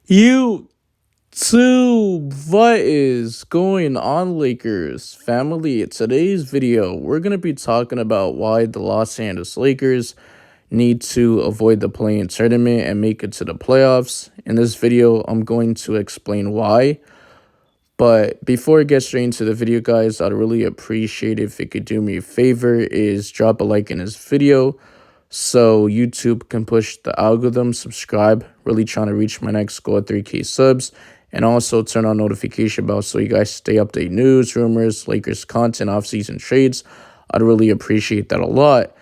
YouTube, what is going on, Lakers family? In today's video, we're going to be talking about why the Los Angeles Lakers need to avoid the play-in tournament and make it to the playoffs. In this video, I'm going to explain why. But before I get straight into the video, guys, I'd really appreciate if you could do me a favor is drop a like in this video so YouTube can push the algorithm, subscribe, really trying to reach my next goal of 3K subs, and also turn on notification bell so you guys stay updated news, rumors, Lakers content, off-season trades. I'd really appreciate that a lot.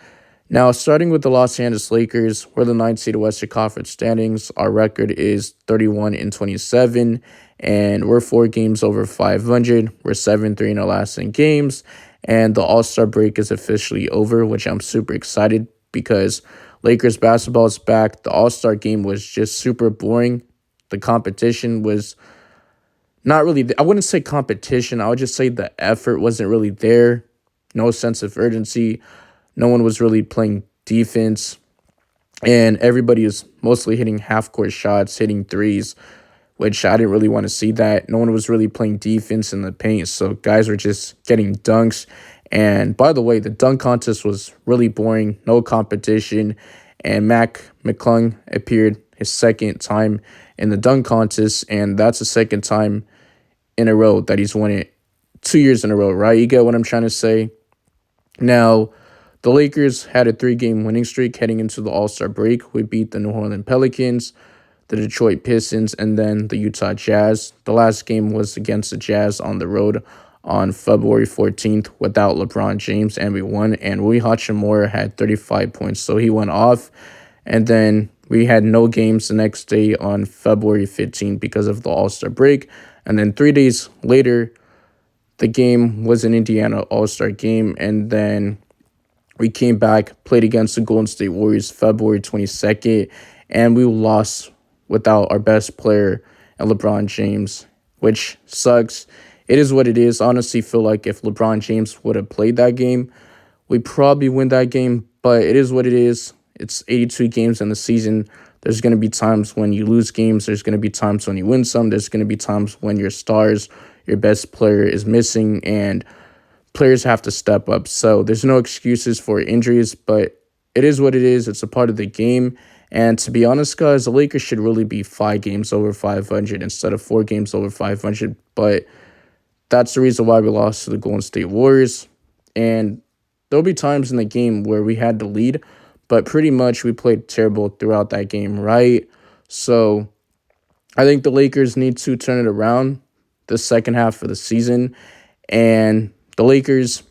Now, starting with the Los Angeles Lakers, we're the 9th seed of Western Conference standings. Our record is 31-27, and we're 4 games over 500. We're 7-3 in our last 10 games, and the All-Star break is officially over, which I'm super excited because Lakers basketball is back. The All-Star game was just super boring. The competition was not really, I wouldn't say competition. I would just say the effort wasn't really there. No sense of urgency. No one was really playing defense. And everybody is mostly hitting half-court shots, hitting threes, which I didn't really want to see that. No one was really playing defense in the paint, so guys were just getting dunks. And by the way, the dunk contest was really boring, no competition. And Mac McClung appeared his second time in the dunk contest, and that's the second time in a row that he's won it 2 years in a row, right? You get what I'm trying to say? Now, the Lakers had a 3-game winning streak heading into the All-Star break. We beat the New Orleans Pelicans, the Detroit Pistons, and then the Utah Jazz. The last game was against the Jazz on the road on February 14th without LeBron James, and we won. And Rui Hachimura had 35 points, so he went off. And then we had no games the next day on February 15th because of the All-Star break. And then 3 days later, the game was an Indiana All-Star game, and then we came back, played against the Golden State Warriors February 22nd, and we lost without our best player and LeBron James, which sucks. It is what it is. Honestly, feel like if LeBron James would have played that game, we probably win that game, but it is what it is. It's 82 games in the season. There's going to be times when you lose games. There's going to be times when you win some. There's going to be times when your stars, your best player is missing, and players have to step up. So there's no excuses for injuries, but it is what it is. It's a part of the game. And to be honest, guys, the Lakers should really be 5 games over 500 instead of 4 games over 500. But that's the reason why we lost to the Golden State Warriors. And there'll be times in the game where we had the lead, but pretty much we played terrible throughout that game, right? So I think the Lakers need to turn it around the second half of the season. And the Lakers,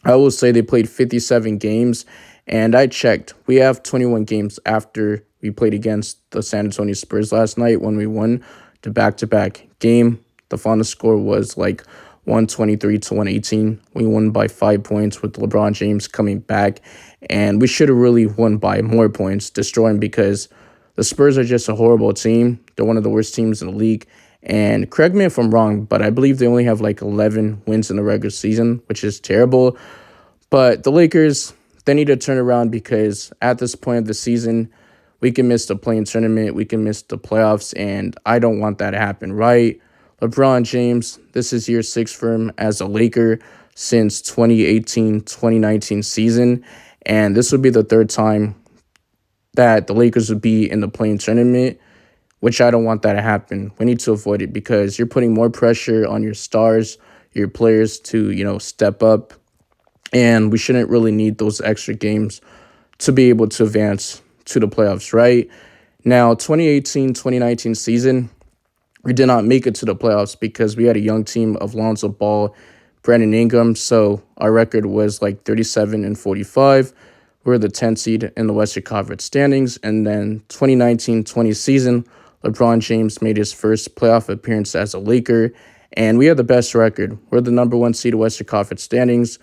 I will say they played 57 games, and I checked. We have 21 games after we played against the San Antonio Spurs last night when we won the back-to-back game. The final score was like 123 to 118. We won by 5 points with LeBron James coming back, and we should have really won by more points, destroying because the Spurs are just a horrible team. They're one of the worst teams in the league. And correct me if I'm wrong, but I believe they only have like 11 wins in the regular season, which is terrible. But the Lakers, they need to turn around because at this point of the season, we can miss the play-in tournament, we can miss the playoffs, and I don't want that to happen, right? LeBron James, this is year 6 for him as a Laker since 2018-2019 season, and this would be the 3rd time that the Lakers would be in the play-in tournament, which I don't want that to happen. We need to avoid it because you're putting more pressure on your stars, your players to, step up. And we shouldn't really need those extra games to be able to advance to the playoffs, right? Now, 2018-2019 season, we did not make it to the playoffs because we had a young team of Lonzo Ball, Brandon Ingram. So our record was like 37-45. We're the 10th seed in the Western Conference standings. And then 2019-20 season, LeBron James made his first playoff appearance as a Laker, and we had the best record. We're the number 1 seed in Western Conference standings,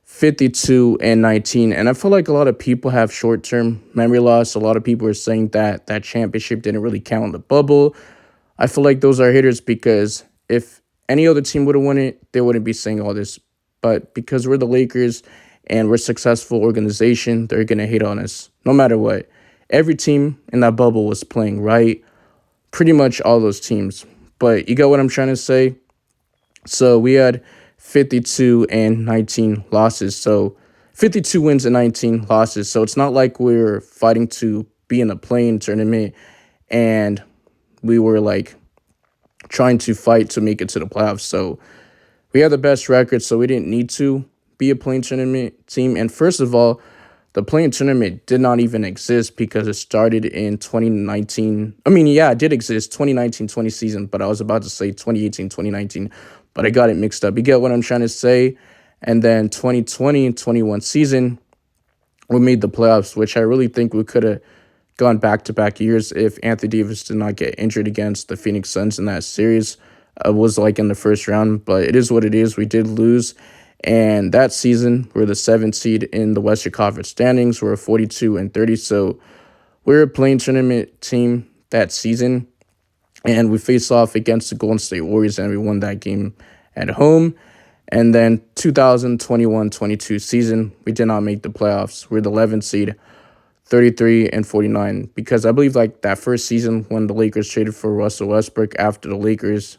52-19. And I feel like a lot of people have short-term memory loss. A lot of people are saying that that championship didn't really count in the bubble. I feel like those are hitters because if any other team would have won it, they wouldn't be saying all this. But because we're the Lakers and we're a successful organization, they're going to hate on us no matter what. Every team in that bubble was playing right. pretty much all those teams. But you got what I'm trying to say? So we had 52 and 19 losses. So 52 wins and 19 losses. So it's not like we were fighting to be in a playing tournament and we were like trying to fight to make it to the playoffs. So we had the best record, so we didn't need to be a playing tournament team. And first of all, the playing tournament did not even exist because it started in 2019. I mean, yeah, it did exist, 2019-20 season, but I was about to say 2018-2019, but I got it mixed up. You get what I'm trying to say? And then 2020-21 season, we made the playoffs, which I really think we could have gone back-to-back years if Anthony Davis did not get injured against the Phoenix Suns in that series. Was like in the first round, but it is what it is. We did lose. And that season, we're the 7th seed in the Western Conference standings. We're 42 and 30. So we're a playing tournament team that season. And we faced off against the Golden State Warriors and we won that game at home. And then 2021-22 season, we did not make the playoffs. We're the 11th seed, 33 and 49. Because I believe like that first season when the Lakers traded for Russell Westbrook after the Lakers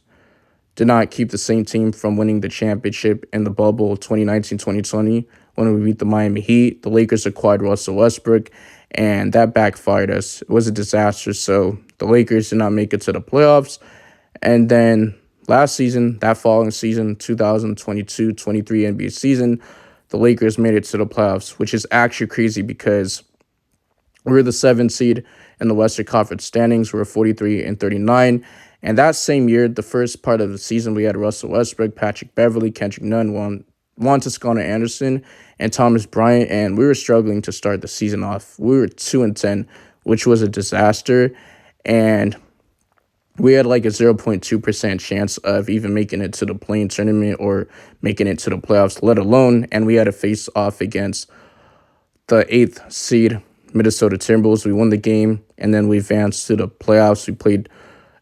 did not keep the same team from winning the championship in the bubble 2019-2020 when we beat the Miami Heat. The Lakers acquired Russell Westbrook, and that backfired us. It was a disaster, so the Lakers did not make it to the playoffs. And then last season, that following season, 2022-23 NBA season, the Lakers made it to the playoffs, which is actually crazy because we're the 7th seed in the Western Conference standings. We're 43 and 39. And that same year, the first part of the season, we had Russell Westbrook, Patrick Beverley, Kendrick Nunn, Juan Toscano Anderson, and Thomas Bryant. And we were struggling to start the season off. We were 2-10, which was a disaster. And we had like a 0.2% chance of even making it to the play-in tournament or making it to the playoffs, let alone. And we had to face off against the 8th seed Minnesota Timberwolves. We won the game, and then we advanced to the playoffs. We played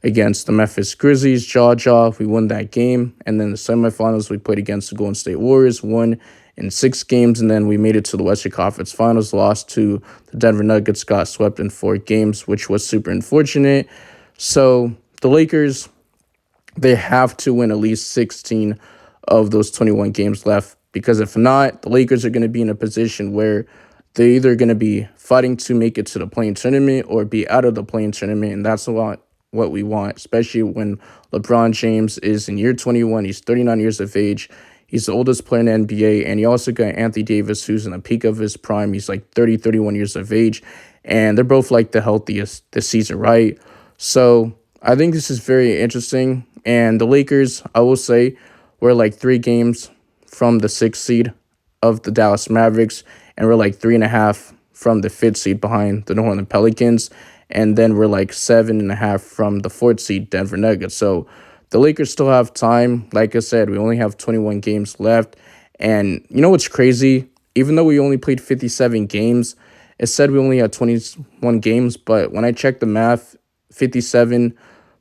against the Memphis Grizzlies, Jaw. We won that game. And then the semifinals, we played against the Golden State Warriors, won in 6 games. And then we made it to the Western Conference Finals, lost to the Denver Nuggets, got swept in 4 games, which was super unfortunate. So the Lakers, they have to win at least 16 of those 21 games left, because if not, the Lakers are going to be in a position where they're either going to be fighting to make it to the play-in tournament or be out of the play-in tournament, and that's what we want, especially when LeBron James is in year 21. He's 39 years of age. He's the oldest player in the NBA, and you also got Anthony Davis, who's in the peak of his prime. He's like 30, 31 years of age, and they're both like the healthiest this season, right? So I think this is very interesting, and the Lakers, I will say, we're like 3 games from the 6th seed of the Dallas Mavericks, and we're like 3.5 from the 5th seed behind the New Orleans Pelicans. And then we're like 7.5 from the 4th seed Denver Nuggets. So the Lakers still have time. Like I said, we only have 21 games left. And you know what's crazy? Even though we only played 57 games, it said we only had 21 games. But when I checked the math, 57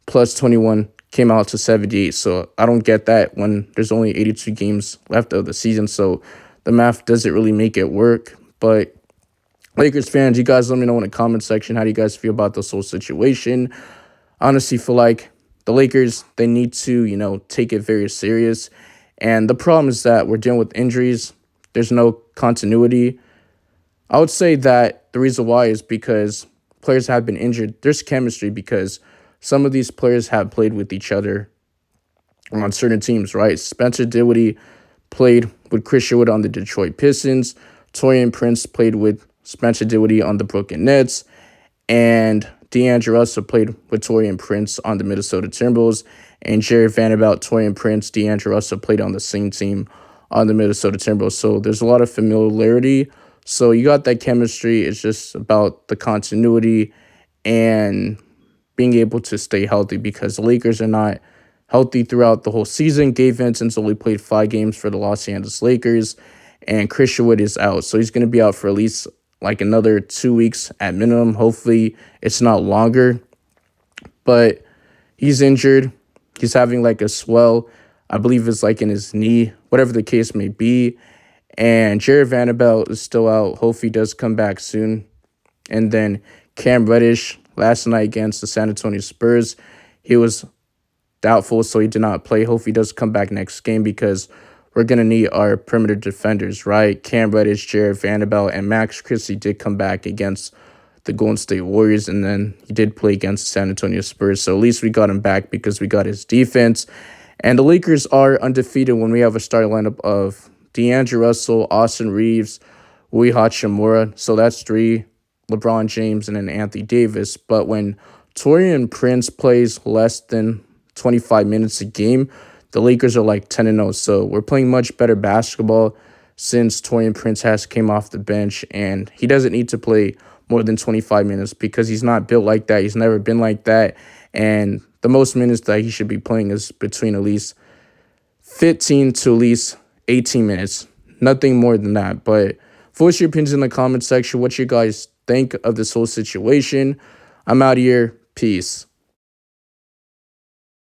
plus 21 came out to 78. So I don't get that when there's only 82 games left of the season. So the math doesn't really make it work. But Lakers fans, you guys let me know in the comment section how do you guys feel about this whole situation. I honestly feel like the Lakers, they need to, take it very serious. And the problem is that we're dealing with injuries. There's no continuity. I would say that the reason why is because players have been injured. There's chemistry because some of these players have played with each other on certain teams, right? Spencer Dinwiddie played with Chris Sherwood on the Detroit Pistons. Taurean Prince played with Spencer Dinwiddie on the Brooklyn Nets, and D'Angelo Russell played with Taurean Prince on the Minnesota Timberwolves, and Jared Vanderbilt, Taurean Prince, D'Angelo Russell played on the same team on the Minnesota Timberwolves. So there's a lot of familiarity. So you got that chemistry. It's just about the continuity and being able to stay healthy because the Lakers are not healthy throughout the whole season. Gabe Vincent's only played 5 games for the Los Angeles Lakers, and Chris Sherwood is out. So he's going to be out for at least like another 2 weeks at minimum. Hopefully it's not longer, but he's injured. He's having like a swell. I believe it's like in his knee, whatever the case may be. And Jared Vanderbilt is still out. Hopefully he does come back soon. And then Cam Reddish, last night against the San Antonio Spurs. He was doubtful, so he did not play. Hopefully he does come back next game because we're going to need our perimeter defenders, right? Cam Reddish, Jared Vanderbilt, and Max Christie did come back against the Golden State Warriors, and then he did play against the San Antonio Spurs. So at least we got him back because we got his defense. And the Lakers are undefeated when we have a starting lineup of D'Angelo Russell, Austin Reeves, Rui Hachimura. So that's 3, LeBron James, and then Anthony Davis. But when Taurean Prince plays less than 25 minutes a game, the Lakers are like 10-0. So we're playing much better basketball since Taurean Prince has came off the bench, and he doesn't need to play more than 25 minutes because he's not built like that. He's never been like that. And the most minutes that he should be playing is between at least 15 to at least 18 minutes. Nothing more than that. But voice your opinions in the comment section. What you guys think of this whole situation. I'm out here. Peace.